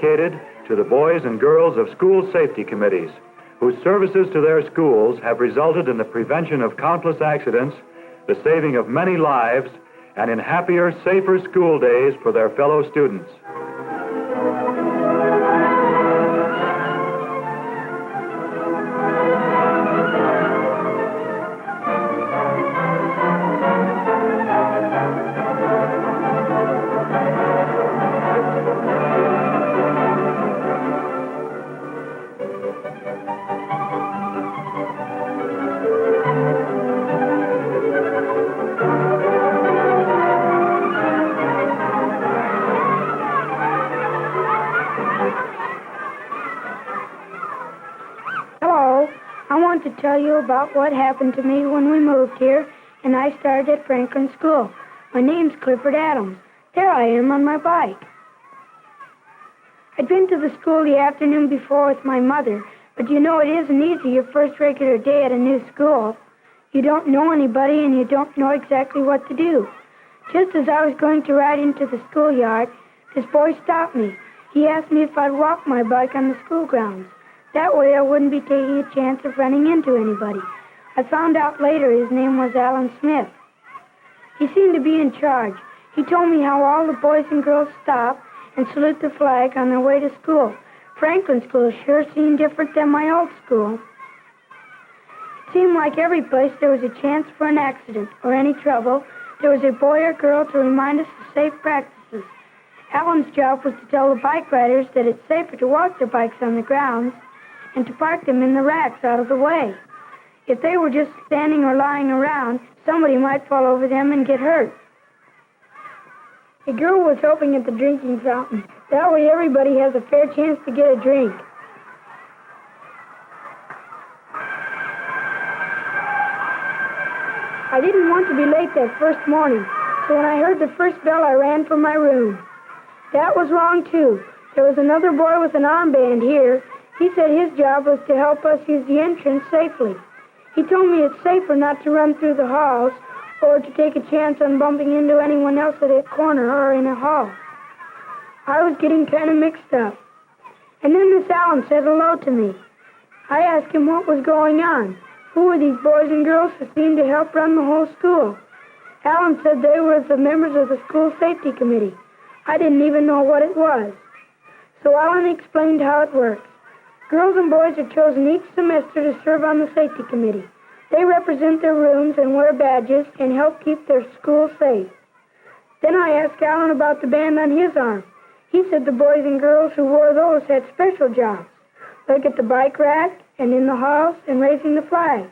dedicated to the boys and girls of school safety committees, whose services to their schools have resulted in the prevention of countless accidents, the saving of many lives, and in happier, safer school days for their fellow students. To tell you about what happened to me when we moved here and I started at Franklin School. My name's Clifford Adams. There I am on my bike. I'd been to the school the afternoon before with my mother, but you know it isn't easy your first regular day at a new school. You don't know anybody and you don't know exactly what to do. Just as I was going to ride into the schoolyard, this boy stopped me. He asked me if I'd walk my bike on the school grounds. That way I wouldn't be taking a chance of running into anybody. I found out later his name was Alan Smith. He seemed to be in charge. He told me how all the boys and girls stop and salute the flag on their way to school. Franklin School sure seemed different than my old school. It seemed like every place there was a chance for an accident or any trouble, there was a boy or girl to remind us of safe practices. Alan's job was to tell the bike riders that it's safer to walk their bikes on the grounds and to park them in the racks out of the way. If they were just standing or lying around, somebody might fall over them and get hurt. A girl was helping at the drinking fountain. That way everybody has a fair chance to get a drink. I didn't want to be late that first morning, so when I heard the first bell, I ran for my room. That was wrong, too. There was another boy with an armband here. He said his job was to help us use the entrance safely. He told me it's safer not to run through the halls or to take a chance on bumping into anyone else at a corner or in a hall. I was getting kind of mixed up. And then Miss Allen said hello to me. I asked him what was going on. Who were these boys and girls who seemed to help run the whole school? Allen said they were the members of the school safety committee. I didn't even know what it was. So Allen explained how it works. Girls and boys are chosen each semester to serve on the safety committee. They represent their rooms and wear badges and help keep their school safe. Then I asked Alan about the band on his arm. He said the boys and girls who wore those had special jobs, like at the bike rack and in the halls and raising the flag.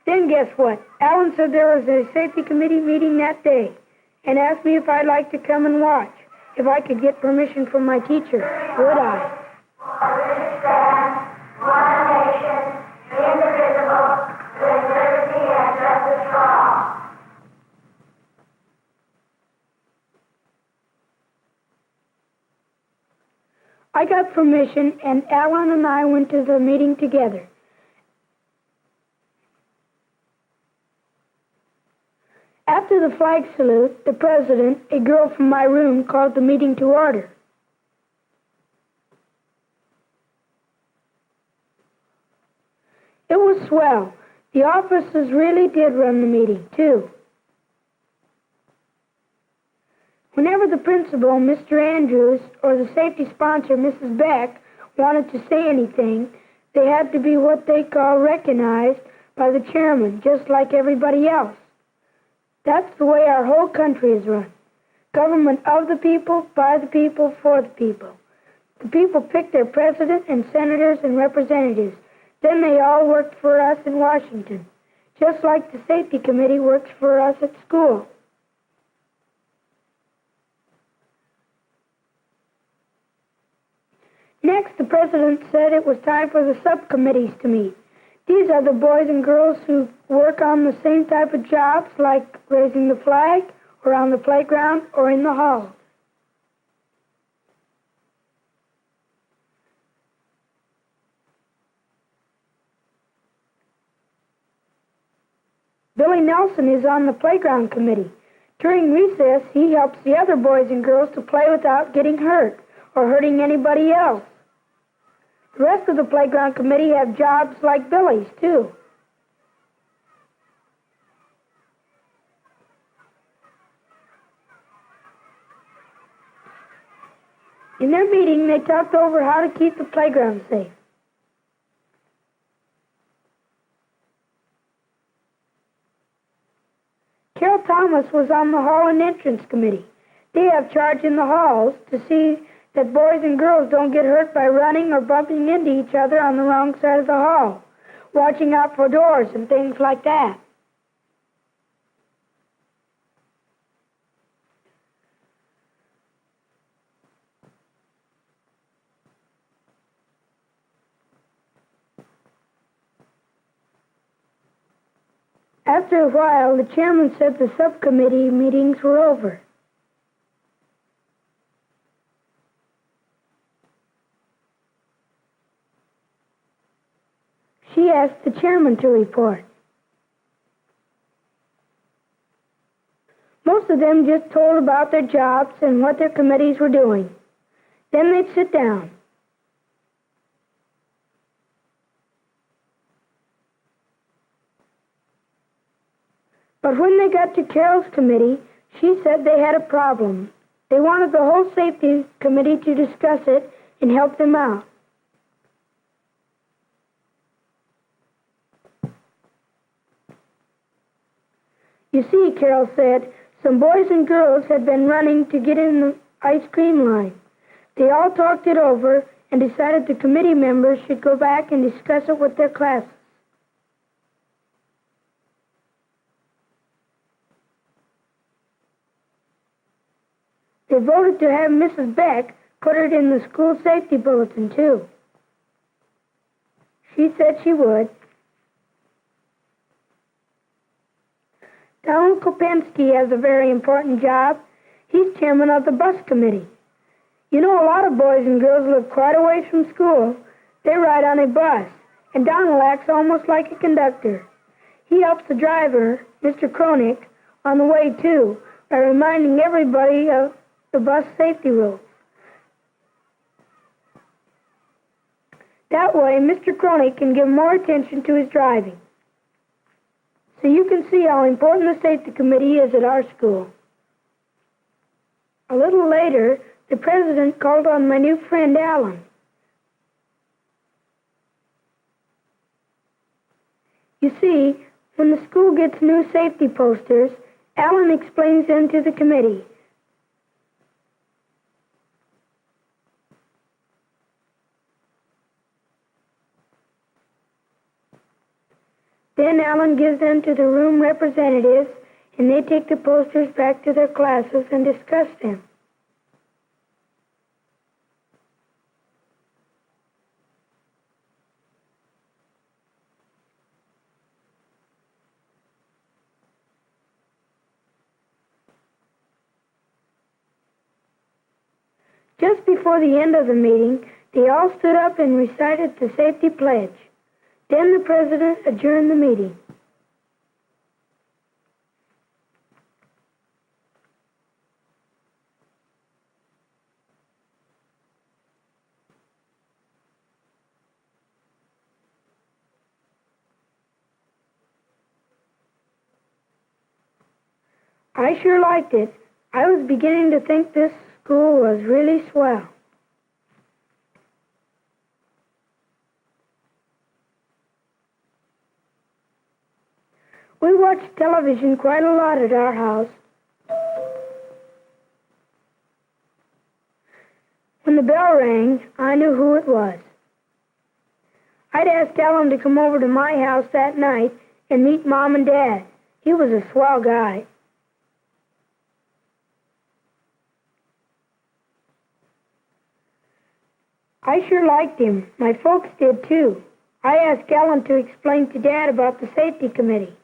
Then guess what? Alan said there was a safety committee meeting that day and asked me if I'd like to come and watch, if I could get permission from my teacher. Would I? One nation, indivisible, with liberty and justice for all. I got permission, and Alan and I went to the meeting together. After the flag salute, the president, a girl from my room, called the meeting to order. It was swell. The officers really did run the meeting, too. Whenever the principal, Mr. Andrews, or the safety sponsor, Mrs. Beck, wanted to say anything, they had to be what they call recognized by the chairman, just like everybody else. That's the way our whole country is run. Government of the people, by the people, for the people. The people pick their president and senators and representatives. Then they all worked for us in Washington, just like the safety committee works for us at school. Next, the president said it was time for the subcommittees to meet. These are the boys and girls who work on the same type of jobs, like raising the flag, or on the playground, or in the hall. Billy Nelson is on the playground committee. During recess, he helps the other boys and girls to play without getting hurt, or hurting anybody else. The rest of the playground committee have jobs like Billy's, too. In their meeting, they talked over how to keep the playground safe. Carol Thomas was on the Hall and Entrance Committee. They have charge in the halls to see that boys and girls don't get hurt by running or bumping into each other on the wrong side of the hall, watching out for doors and things like that. After a while, the chairman said the subcommittee meetings were over. She asked the chairman to report. Most of them just told about their jobs and what their committees were doing. Then they'd sit down. But when they got to Carol's committee, she said they had a problem. They wanted the whole safety committee to discuss it and help them out. You see, Carol said, some boys and girls had been running to get in the ice cream line. They all talked it over and decided the committee members should go back and discuss it with their classes. They voted to have Mrs. Beck put it in the school safety bulletin, too. She said she would. Donald Kopensky has a very important job. He's chairman of the bus committee. You know, a lot of boys and girls live quite a ways from school. They ride on a bus, and Donald acts almost like a conductor. He helps the driver, Mr. Kronik, on the way, too, by reminding everybody of the bus safety rules. That way, Mr. Kronik can give more attention to his driving. So you can see how important the safety committee is at our school. A little later, the president called on my new friend, Alan. You see, when the school gets new safety posters, Alan explains them to the committee. Then Alan gives them to the room representatives, and they take the posters back to their classes and discuss them. Just before the end of the meeting, they all stood up and recited the safety pledge. Then the president adjourned the meeting. I sure liked it. I was beginning to think this school was really swell. We watched television quite a lot at our house. When the bell rang, I knew who it was. I'd asked Alan to come over to my house that night and meet Mom and Dad. He was a swell guy. I sure liked him. My folks did, too. I asked Alan to explain to Dad about the safety committee.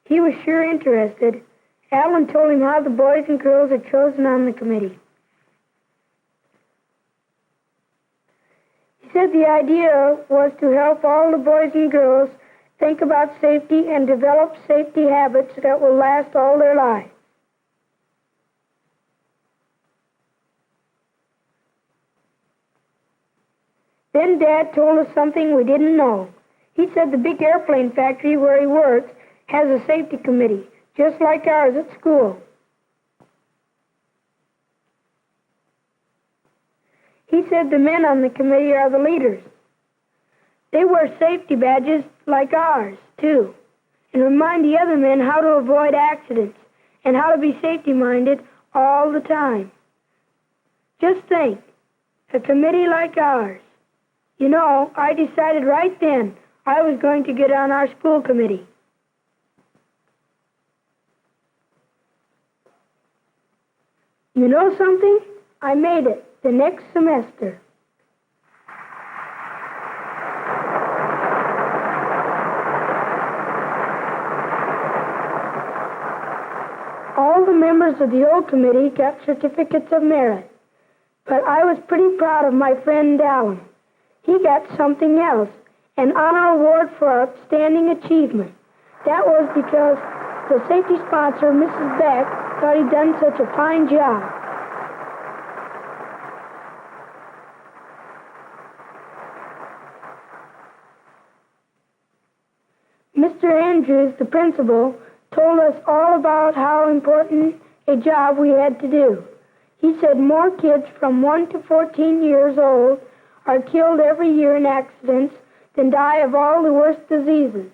He was sure interested. Alan told him how the boys and girls had chosen on the committee. He said the idea was to help all the boys and girls think about safety and develop safety habits that will last all their lives. Then Dad told us something we didn't know. He said the big airplane factory where he works has a safety committee, just like ours at school. He said the men on the committee are the leaders. They wear safety badges like ours, too, and remind the other men how to avoid accidents and how to be safety-minded all the time. Just think, a committee like ours. You know, I decided right then I was going to get on our school committee. You know something? I made it the next semester. All the members of the old committee got certificates of merit, but I was pretty proud of my friend Alan. He got something else, an honor award for outstanding achievement. That was because the safety sponsor, Mrs. Beck, thought he'd done such a fine job. Mr. Andrews, the principal, told us all about how important a job we had to do. He said more kids from 1 to 14 years old are killed every year in accidents than die of all the worst diseases.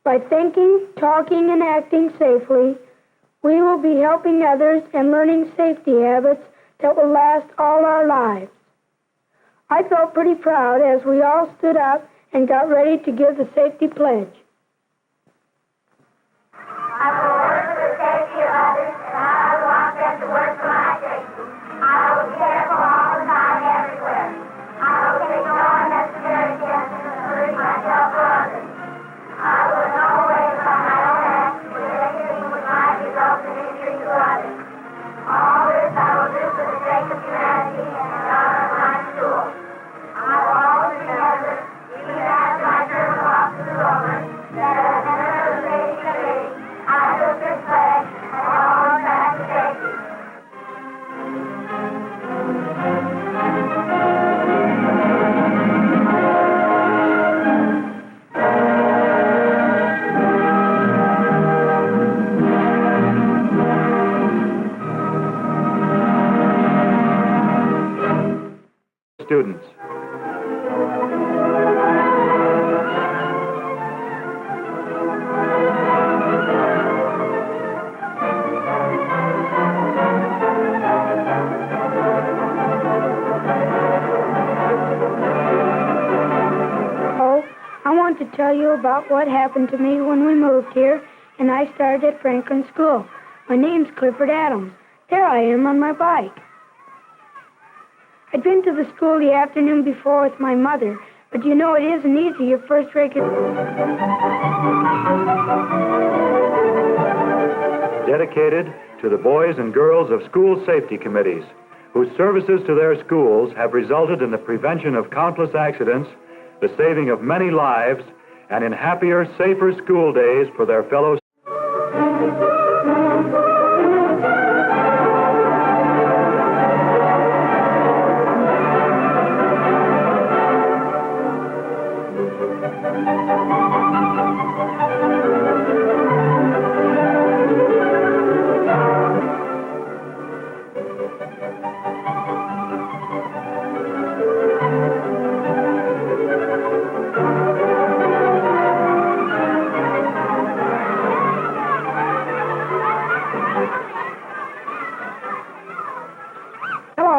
By thinking, talking, and acting safely, we will be helping others and learning safety habits that will last all our lives. I felt pretty proud as we all stood up and got ready to give the safety pledge. I will work for the safety of others, and I want them to work for my safety. I will be careful all the time, everywhere. I will take no unnecessary chances of hurting myself or others. I will in no way try my own actions with anything which might result in injury to others. All this I will do for the sake of humanity and the honor of my school. I will always remember, even after my term of office is over, that as a member of the safety committee, I took this pledge and all back to safety. Students. Oh, I want to tell you about what happened to me when we moved here and I started at Franklin School. My name's Clifford Adams. There I am on my bike. I'd been to the school the afternoon before with my mother, but you know it isn't easy your first regular... Dedicated to the boys and girls of school safety committees, whose services to their schools have resulted in the prevention of countless accidents, the saving of many lives, and in happier, safer school days for their fellow students.